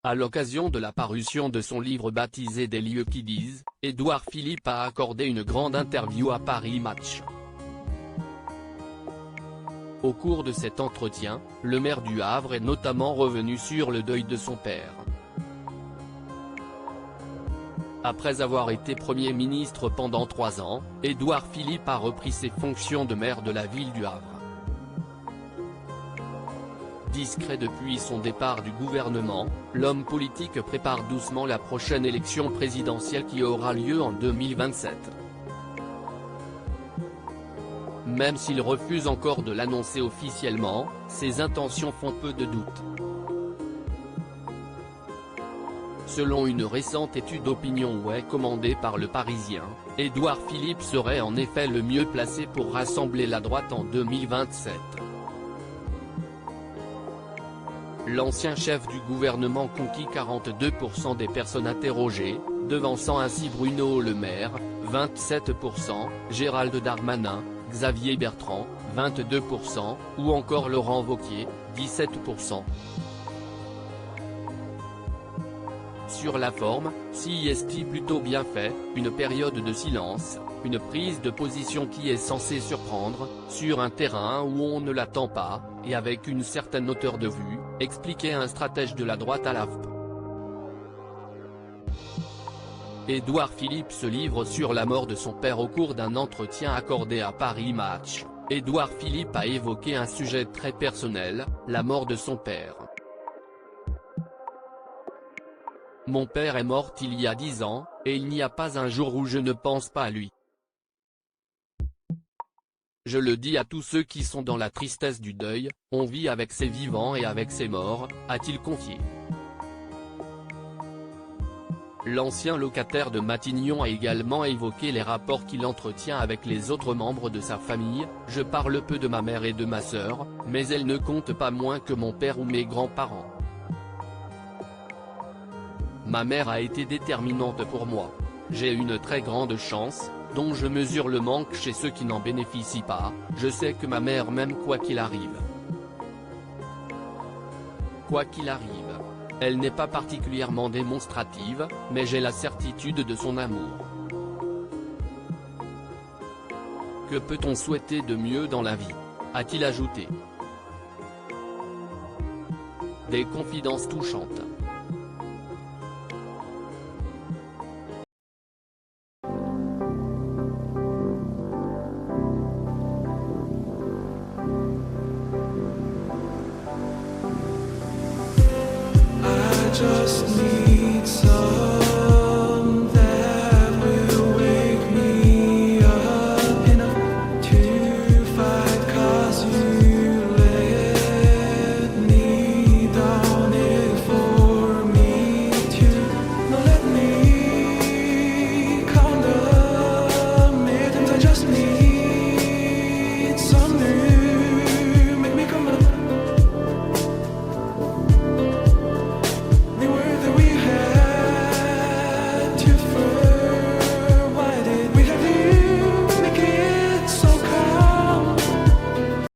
À l'occasion de la parution de son livre baptisé Des lieux qui disent, Édouard Philippe a accordé une grande interview à Paris Match. Au cours de cet entretien, le maire du Havre est notamment revenu sur le deuil de son père. Après avoir été Premier ministre pendant 3 ans, Édouard Philippe a repris ses fonctions de maire de la ville du Havre. Discret depuis son départ du gouvernement, l'homme politique prépare doucement la prochaine élection présidentielle qui aura lieu en 2027. Même s'il refuse encore de l'annoncer officiellement, ses intentions font peu de doute. Selon une récente étude OpinionWay commandée par Le Parisien, Édouard Philippe serait en effet le mieux placé pour rassembler la droite en 2027. L'ancien chef du gouvernement conquit 42% des personnes interrogées, devançant ainsi Bruno Le Maire, 27%, Gérald Darmanin, Xavier Bertrand, 22%, ou encore Laurent Wauquiez, 17%. Sur la forme, c'est plutôt bien fait, une période de silence, une prise de position qui est censée surprendre, sur un terrain où on ne l'attend pas, et avec une certaine hauteur de vue, expliquait un stratège de la droite à l'AFP. Édouard Philippe se livre sur la mort de son père au cours d'un entretien accordé à Paris Match. Édouard Philippe a évoqué un sujet très personnel, la mort de son père. Mon père est mort il y a 10 ans, et il n'y a pas un jour où je ne pense pas à lui. Je le dis à tous ceux qui sont dans la tristesse du deuil, on vit avec ses vivants et avec ses morts, a-t-il confié. L'ancien locataire de Matignon a également évoqué les rapports qu'il entretient avec les autres membres de sa famille. Je parle peu de ma mère et de ma sœur, mais elles ne comptent pas moins que mon père ou mes grands-parents. Ma mère a été déterminante pour moi. J'ai une très grande chance, dont je mesure le manque chez ceux qui n'en bénéficient pas. Je sais que ma mère m'aime quoi qu'il arrive. Quoi qu'il arrive. Elle n'est pas particulièrement démonstrative, mais j'ai la certitude de son amour. Que peut-on souhaiter de mieux dans la vie ? A-t-il ajouté. Des confidences touchantes.